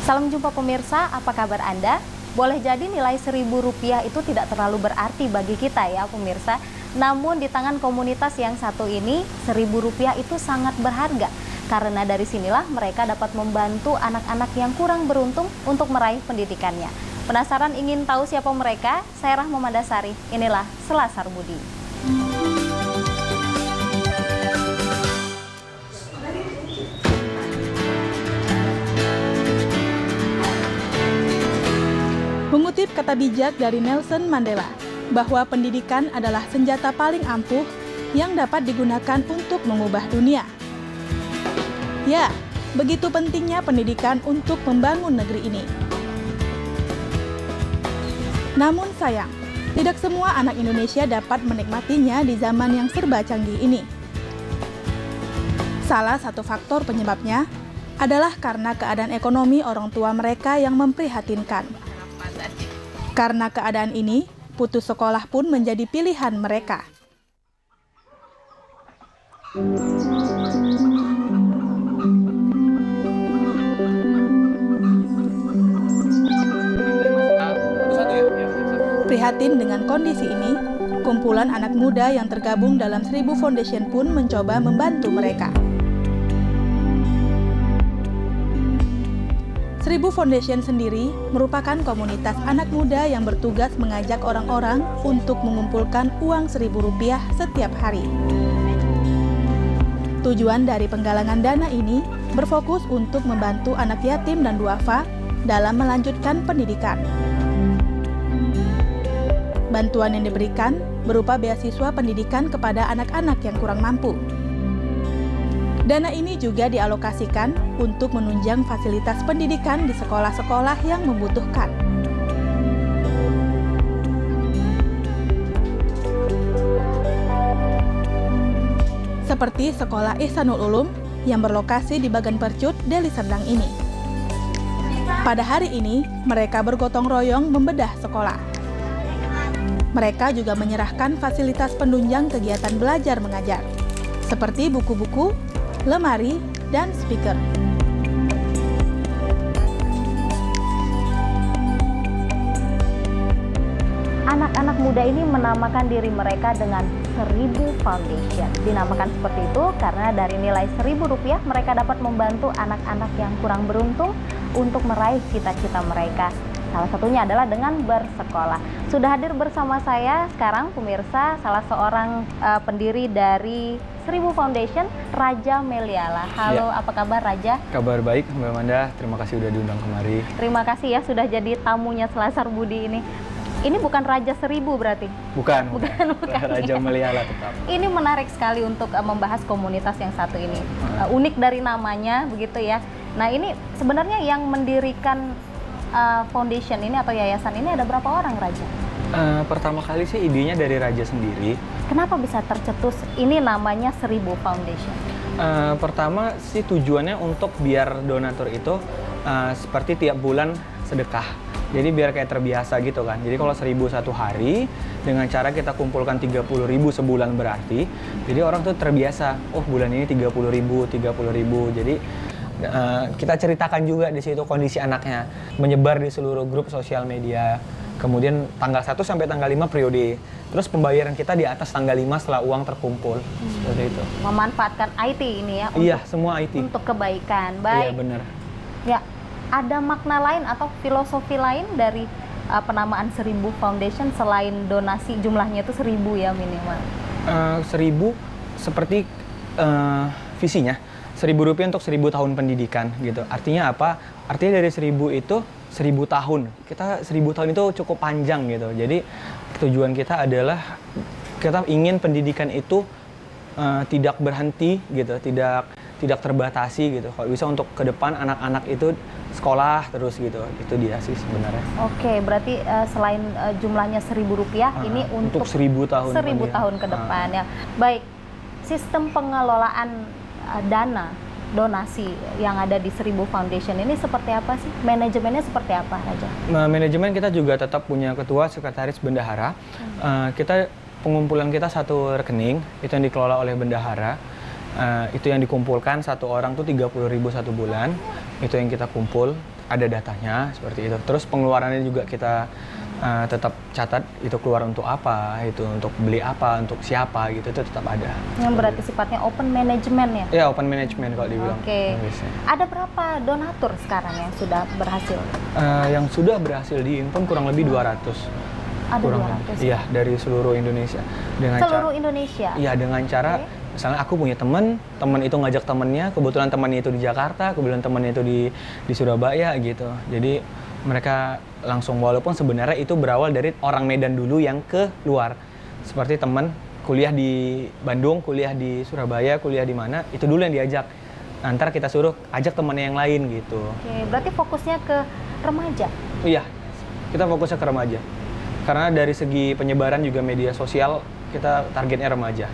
Salam jumpa pemirsa, apa kabar Anda? Boleh jadi nilai Rp1.000 itu tidak terlalu berarti bagi kita ya pemirsa. Namun di tangan komunitas yang satu ini, Rp1.000 itu sangat berharga. Karena dari sinilah mereka dapat membantu anak-anak yang kurang beruntung untuk meraih pendidikannya. Penasaran ingin tahu siapa mereka? Saya Rahma Mandasari, inilah Selasar Budi. Mengutip kata bijak dari Nelson Mandela, bahwa pendidikan adalah senjata paling ampuh yang dapat digunakan untuk mengubah dunia. Ya, begitu pentingnya pendidikan untuk membangun negeri ini. Namun sayang, tidak semua anak Indonesia dapat menikmatinya di zaman yang serba canggih ini. Salah satu faktor penyebabnya adalah karena keadaan ekonomi orang tua mereka yang memprihatinkan. Karena keadaan ini, putus sekolah pun menjadi pilihan mereka. Prihatin dengan kondisi ini, kumpulan anak muda yang tergabung dalam 1000 Foundation pun mencoba membantu mereka. 1000 Foundation sendiri merupakan komunitas anak muda yang bertugas mengajak orang-orang untuk mengumpulkan uang Rp1.000 setiap hari. Tujuan dari penggalangan dana ini berfokus untuk membantu anak yatim dan duafa dalam melanjutkan pendidikan. Bantuan yang diberikan berupa beasiswa pendidikan kepada anak-anak yang kurang mampu. Dana ini juga dialokasikan untuk menunjang fasilitas pendidikan di sekolah-sekolah yang membutuhkan. Seperti Sekolah Ihsanul Ulum yang berlokasi di Bagan Percut, Deli Serdang ini. Pada hari ini, mereka bergotong royong membedah sekolah. Mereka juga menyerahkan fasilitas penunjang kegiatan belajar mengajar, seperti buku-buku, lemari, dan speaker. Anak-anak muda ini menamakan diri mereka dengan 1000 Foundation. Dinamakan seperti itu karena dari nilai Rp1.000 mereka dapat membantu anak-anak yang kurang beruntung untuk meraih cita-cita mereka. Salah satunya adalah dengan bersekolah. Sudah hadir bersama saya sekarang pemirsa salah seorang pendiri dari 1000 Foundation, Raja Meliala. Halo, ya. Apa kabar Raja? Kabar baik Mbak Manda, terima kasih sudah diundang kemari. Terima kasih ya sudah jadi tamunya Selasar Budi ini. Ini bukan Raja 1000 berarti? Bukan. Raja ya. Meliala tetap. Ini menarik sekali untuk membahas komunitas yang satu ini. Unik dari namanya begitu ya. Nah ini sebenarnya yang mendirikan foundation ini atau yayasan ini ada berapa orang Raja? Pertama kali sih idenya dari Raja sendiri. Kenapa bisa tercetus ini namanya 1000 Foundation? Pertama sih tujuannya untuk biar donatur itu seperti tiap bulan sedekah. Jadi biar kayak terbiasa gitu kan. Jadi kalau 1000 satu hari, dengan cara kita kumpulkan 30.000 sebulan berarti, jadi orang tuh terbiasa, oh bulan ini 30.000, 30.000. Jadi kita ceritakan juga di situ kondisi anaknya, menyebar di seluruh grup sosial media. Kemudian tanggal 1 sampai tanggal 5 periode. Terus pembayaran kita di atas tanggal 5 setelah uang terkumpul. Seperti itu. Memanfaatkan IT ini ya? Iya, semua IT. Untuk kebaikan. Baik. Iya, benar. Ya, ada makna lain atau filosofi lain dari penamaan 1000 Foundation selain donasi jumlahnya itu 1000 ya minimal? 1000 seperti visinya. Rp1.000 untuk 1000 tahun pendidikan gitu. Artinya apa? Artinya dari 1000 itu 1000 tahun. Kita 1000 tahun itu cukup panjang gitu. Jadi tujuan kita adalah kita ingin pendidikan itu tidak berhenti gitu, tidak terbatasi gitu. Kalau bisa untuk ke depan anak-anak itu sekolah terus gitu. Itu dia sih sebenarnya. Oke, berarti selain jumlahnya Rp1.000 ini untuk 1000 tahun 1000 tahun ke depan ya. Baik. Sistem pengelolaan dana donasi yang ada di 1000 Foundation ini seperti apa sih? Manajemennya seperti apa Raja? Nah, manajemen kita juga tetap punya ketua, sekretaris, bendahara. Kita pengumpulan kita satu rekening itu yang dikelola oleh bendahara. Itu yang dikumpulkan satu orang tuh 30.000 satu bulan. Itu yang kita kumpul. ada datanya seperti itu. Terus pengeluarannya juga kita tetap catat, itu keluar untuk apa, itu untuk beli apa, untuk siapa gitu, itu tetap ada. Yang berarti sifatnya open management ya? Ya, open management kalau dibilang. Oke. Ada berapa donatur sekarang yang sudah berhasil? Yang sudah berhasil diimpun kurang lebih 200. Ada kurang 200? Iya, dari seluruh Indonesia. Seluruh Indonesia? Iya, dengan cara misalnya aku punya teman itu ngajak temennya, kebetulan temannya itu di Jakarta, kebetulan temannya itu di Surabaya gitu. Jadi mereka langsung, walaupun sebenarnya itu berawal dari orang Medan dulu yang ke luar. Seperti teman kuliah di Bandung, kuliah di Surabaya, kuliah di mana, itu dulu yang diajak. Ntar kita suruh ajak temannya yang lain gitu. Oke, berarti fokusnya ke remaja? Iya, kita fokusnya ke remaja. Karena dari segi penyebaran juga media sosial, kita targetnya remaja.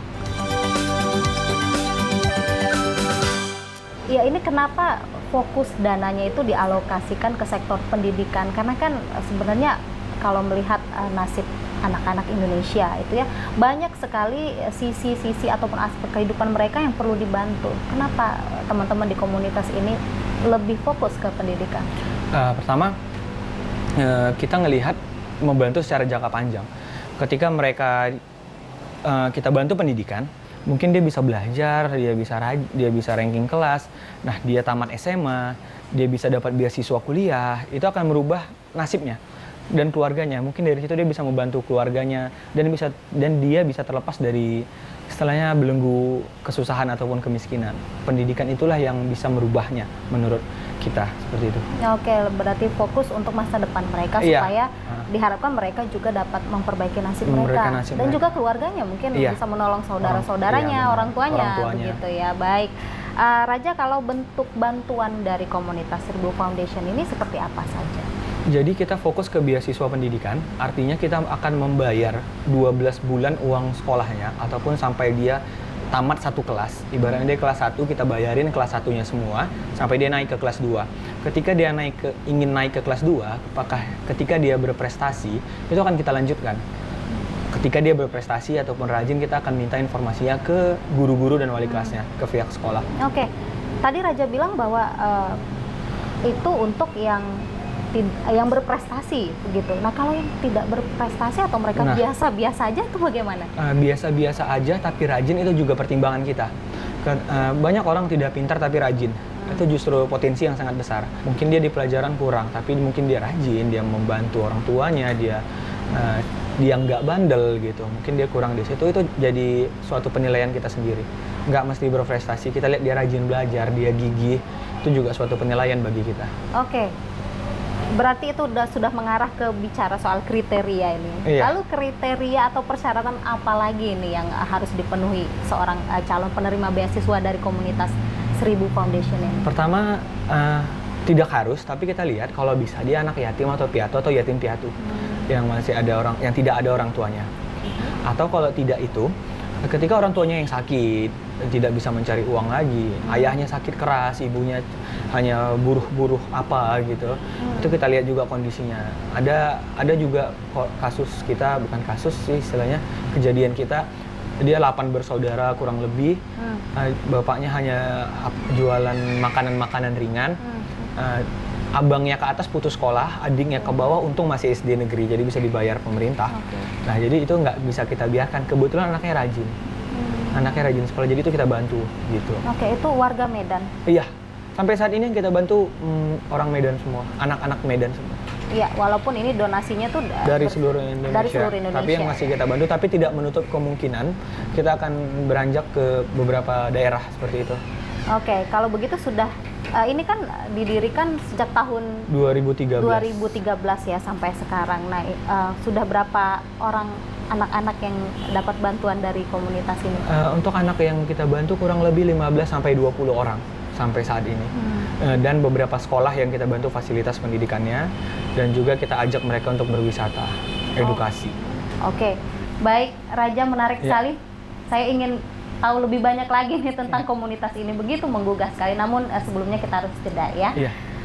Ya, ini kenapa fokus dananya itu dialokasikan ke sektor pendidikan? Karena kan sebenarnya kalau melihat nasib anak-anak Indonesia itu ya, banyak sekali sisi-sisi ataupun aspek kehidupan mereka yang perlu dibantu. Kenapa teman-teman di komunitas ini lebih fokus ke pendidikan? Pertama, kita ngelihat membantu secara jangka panjang. Ketika mereka kita bantu pendidikan, mungkin dia bisa belajar, dia bisa ranking kelas. Nah, dia tamat SMA, dia bisa dapat beasiswa kuliah, itu akan merubah nasibnya dan keluarganya. Mungkin dari situ dia bisa membantu keluarganya dan dia bisa terlepas dari istilahnya belenggu kesusahan ataupun kemiskinan. Pendidikan itulah yang bisa merubahnya menurut kita, seperti itu. Oke, berarti fokus untuk masa depan mereka supaya diharapkan mereka juga dapat memperbaiki nasib mereka dan juga keluarganya, mungkin bisa menolong saudara-saudaranya, orang tuanya begitu ya. Baik, Raja, kalau bentuk bantuan dari komunitas 1000 Foundation ini seperti apa saja? Jadi kita fokus ke beasiswa pendidikan, artinya kita akan membayar 12 bulan uang sekolahnya ataupun sampai dia tamat satu kelas. Ibaratnya dia kelas 1, kita bayarin kelas 1-nya semua sampai dia naik ke kelas 2. Ketika dia ingin naik ke kelas 2, ketika dia berprestasi, itu akan kita lanjutkan. Ketika dia berprestasi ataupun rajin, kita akan minta informasinya ke guru-guru dan wali kelasnya, ke pihak sekolah. Oke, tadi Raja bilang bahwa itu untuk yang berprestasi begitu. Nah, kalau yang tidak berprestasi atau mereka biasa-biasa aja itu bagaimana? Biasa-biasa aja tapi rajin itu juga pertimbangan kita. Banyak orang tidak pintar tapi rajin. Itu justru potensi yang sangat besar. Mungkin dia di pelajaran kurang, tapi mungkin dia rajin, dia membantu orang tuanya, dia nggak bandel gitu. Mungkin dia kurang di situ, itu jadi suatu penilaian kita sendiri. Nggak mesti berprestasi, kita lihat dia rajin belajar, dia gigih, itu juga suatu penilaian bagi kita. Oke. Berarti itu sudah mengarah ke bicara soal kriteria ini. Lalu kriteria atau persyaratan apa lagi ini yang harus dipenuhi seorang calon penerima beasiswa dari komunitas 1000 Foundation ini? Pertama, tidak harus, tapi kita lihat kalau bisa dia anak yatim atau piatu atau yatim piatu yang masih ada yang tidak ada orang tuanya. Atau kalau tidak itu, ketika orang tuanya yang sakit, tidak bisa mencari uang lagi, ayahnya sakit keras, ibunya hanya buruh-buruh apa gitu, itu kita lihat juga kondisinya. Ada juga kasus kita, bukan kasus sih istilahnya, kejadian kita, dia 8 bersaudara kurang lebih, bapaknya hanya jualan makanan-makanan ringan, abangnya ke atas putus sekolah, adiknya ke bawah untung masih SD negeri, jadi bisa dibayar pemerintah. Nah, jadi itu nggak bisa kita biarkan. Kebetulan anaknya rajin. Anaknya rajin sekolah, jadi itu kita bantu gitu. Oke, itu warga Medan? Iya, sampai saat ini yang kita bantu orang Medan semua, anak-anak Medan semua. Iya, walaupun ini donasinya tuh dari seluruh Indonesia. Dari seluruh Indonesia. Tapi yang masih kita bantu, tapi tidak menutup kemungkinan kita akan beranjak ke beberapa daerah seperti itu. Oke, kalau begitu sudah ini kan didirikan sejak tahun 2013 ya sampai sekarang. Nah, sudah berapa orang anak-anak yang dapat bantuan dari komunitas ini? Untuk anak yang kita bantu kurang lebih 15-20 orang sampai saat ini. Dan beberapa sekolah yang kita bantu fasilitas pendidikannya, dan juga kita ajak mereka untuk berwisata, edukasi. Oke, baik Raja, menarik sekali. Saya ingin tahu lebih banyak lagi nih tentang komunitas ini, begitu menggugah sekali. Namun sebelumnya kita harus jeda ya.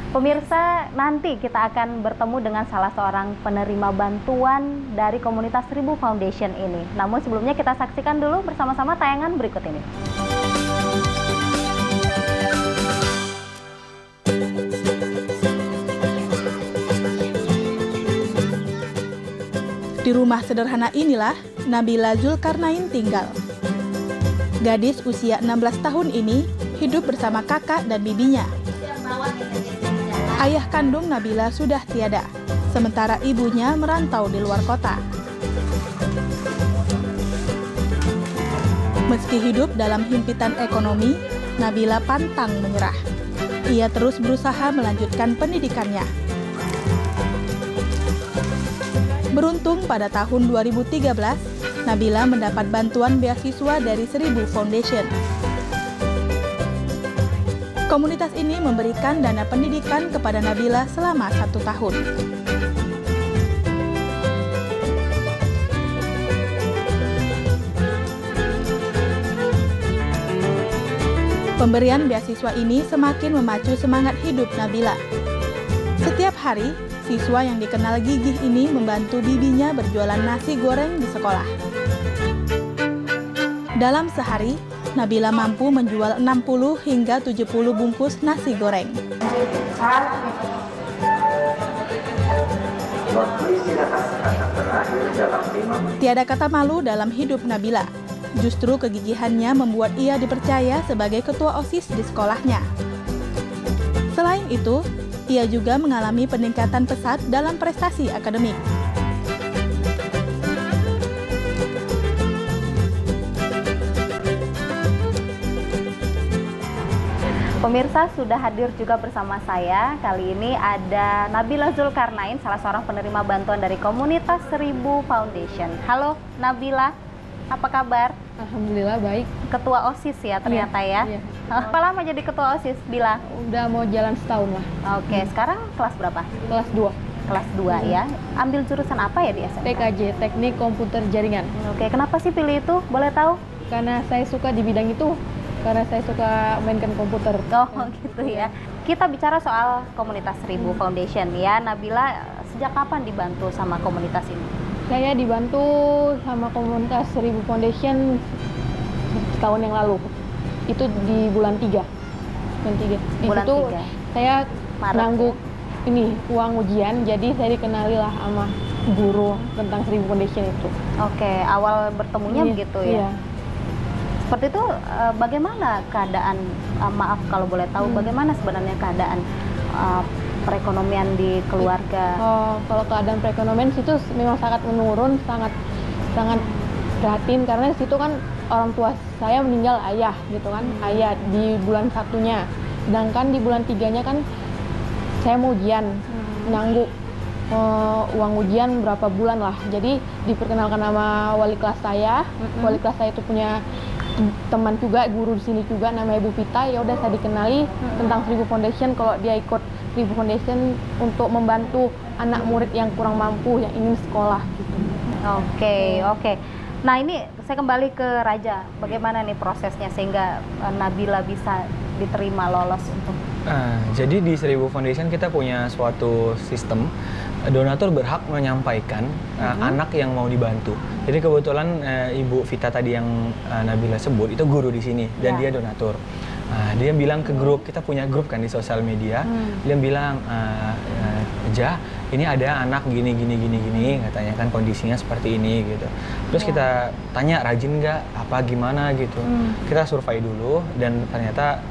Pemirsa, nanti kita akan bertemu dengan salah seorang penerima bantuan dari komunitas 1000 Foundation ini. Namun sebelumnya kita saksikan dulu bersama-sama tayangan berikut ini. Di rumah sederhana inilah Nabila Zulkarnain tinggal. Gadis usia 16 tahun ini hidup bersama kakak dan bibinya. Ayah kandung Nabila sudah tiada, sementara ibunya merantau di luar kota. Meski hidup dalam himpitan ekonomi, Nabila pantang menyerah. Ia terus berusaha melanjutkan pendidikannya. Beruntung pada tahun 2013, Nabila mendapat bantuan beasiswa dari Seribu Foundation. Komunitas ini memberikan dana pendidikan kepada Nabila selama 1 tahun. Pemberian beasiswa ini semakin memacu semangat hidup Nabila. Setiap hari, siswa yang dikenal gigih ini membantu bibinya berjualan nasi goreng di sekolah. Dalam sehari, Nabila mampu menjual 60 hingga 70 bungkus nasi goreng. Tiada kata malu dalam hidup Nabila. Justru kegigihannya membuat ia dipercaya sebagai ketua OSIS di sekolahnya. Selain itu, ia juga mengalami peningkatan pesat dalam prestasi akademik. Pemirsa, sudah hadir juga bersama saya. Kali ini ada Nabila Zulkarnain, salah seorang penerima bantuan dari komunitas Seribu Foundation. Halo Nabila, apa kabar? Alhamdulillah baik. Ketua OSIS ya ternyata ya? Iya. Apa lama jadi ketua OSIS, Bila? Udah mau jalan setahun lah. Oke, sekarang kelas berapa? Kelas 2. Kelas 2 ya. Ambil jurusan apa ya di SMK? TKJ, Teknik Komputer Jaringan. Oke, kenapa sih pilih itu? Boleh tahu? Karena saya suka di bidang itu. Karena saya suka mainkan komputer. Oh gitu ya. Kita bicara soal komunitas Seribu Foundation ya. Nabila, sejak kapan dibantu sama komunitas ini? Saya dibantu sama komunitas Seribu Foundation setahun yang lalu. Itu di bulan 3. Di Bulan situ 3. saya Maret, nangguk ini uang ujian, jadi saya dikenali lah sama guru tentang Seribu Foundation itu. Oke, awal bertemunya begitu ya? Iya. Seperti itu, bagaimana keadaan, maaf kalau boleh tahu, bagaimana sebenarnya keadaan perekonomian di keluarga? Kalau keadaan perekonomian situ memang sangat menurun, sangat prihatin karena situ kan orang tua saya meninggal ayah gitu kan, ayah di bulan 1-nya, sedangkan di bulan 3-nya kan saya mau ujian, nanggung uang ujian berapa bulan lah, jadi diperkenalkan sama wali kelas saya, wali kelas saya itu punya teman juga, guru di sini juga namanya Bu Vita, ya udah saya dikenali tentang Seribu Foundation, kalau dia ikut Seribu Foundation untuk membantu anak murid yang kurang mampu yang ingin sekolah gitu. Oke. Nah ini saya kembali ke Raja, bagaimana nih prosesnya sehingga Nabila bisa diterima lolos untuk? Jadi di Seribu Foundation kita punya suatu sistem, donatur berhak menyampaikan anak yang mau dibantu. Jadi kebetulan Ibu Vita tadi yang Nabila sebut itu guru di sini dan dia donatur. Dia bilang ke grup, kita punya grup kan di sosial media, dia bilang, Ja, ini ada anak gini, katanya kan kondisinya seperti ini gitu. Terus kita tanya rajin nggak, apa gimana gitu. Kita survei dulu dan ternyata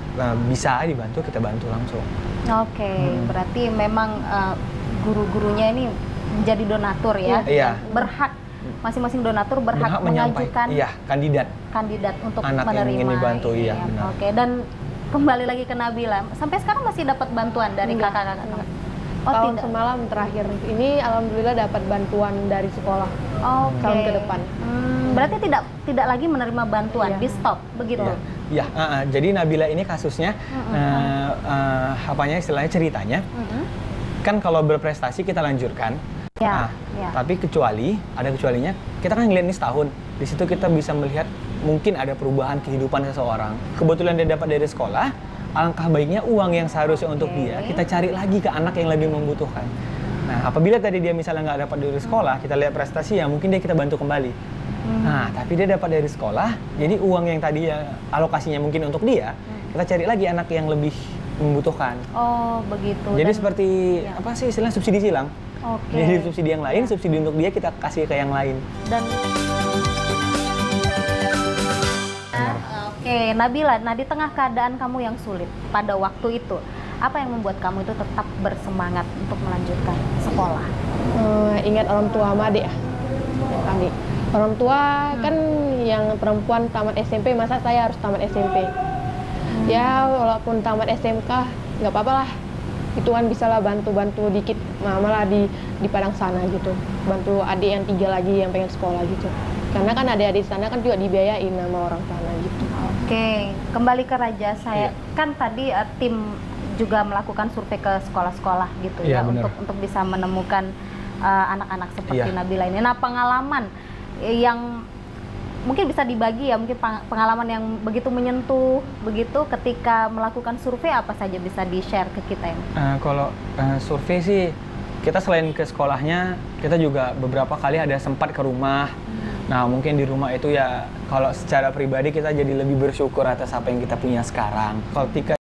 bisa dibantu, kita bantu langsung. Oke, berarti memang guru-gurunya ini menjadi donatur ya? Iya. Berhak, masing-masing donatur berhak mengajukan kandidat untuk anak menerima. yang ingin dibantu, iya benar. Oke, dan kembali lagi ke Nabila, sampai sekarang masih dapat bantuan dari kakak-kakak? Tahun semalam terakhir ini alhamdulillah dapat bantuan dari sekolah tahun ke depan. Berarti tidak lagi menerima bantuan, di stop begitu? Ya, jadi Nabila ini kasusnya, istilahnya ceritanya, kan kalau berprestasi kita lanjutkan. Tapi ada kecualinya, kita kan ngeliat ini setahun, di situ kita bisa melihat mungkin ada perubahan kehidupan seseorang. Kebetulan dia dapat dari sekolah, alangkah baiknya uang yang seharusnya untuk dia, kita cari lagi ke anak yang lebih membutuhkan. Nah, apabila tadi dia misalnya nggak dapat dari sekolah, kita lihat prestasi ya, mungkin kita bantu kembali. Nah, tapi dia dapat dari sekolah, jadi uang yang tadi ya alokasinya mungkin untuk dia, kita cari lagi anak yang lebih membutuhkan. Oh, begitu. Jadi seperti apa sih istilah subsidi silang? Oke. Jadi subsidi yang lain, Ya. subsidi untuk dia kita kasih ke yang lain. Dan oke, Nabila, nah di tengah keadaan kamu yang sulit pada waktu itu, apa yang membuat kamu itu tetap bersemangat untuk melanjutkan sekolah? Ingat orang tua sama adik ya. Adik. Orang tua kan yang perempuan tamat SMP, masa saya harus tamat SMP? Ya walaupun tamat SMK nggak apa-apa lah. Itu kan bisa lah bantu-bantu dikit, malah di Padang sana gitu. Bantu adik yang 3 lagi yang pengen sekolah gitu. Karena kan adik-adik sana kan juga dibiayain sama orang sana gitu. Oke, kembali ke Raja, saya Iya. kan tadi tim juga melakukan survei ke sekolah-sekolah gitu Iya, ya benar. untuk bisa menemukan anak-anak seperti Iya. Nabila ini. Nah, pengalaman yang mungkin bisa dibagi ya, mungkin pengalaman yang begitu menyentuh begitu ketika melakukan survei, apa saja bisa di-share ke kita ini? Kalau survei sih, kita selain ke sekolahnya, kita juga beberapa kali ada sempat ke rumah. Nah, mungkin di rumah itu ya, kalau secara pribadi kita jadi lebih bersyukur atas apa yang kita punya sekarang. Ketika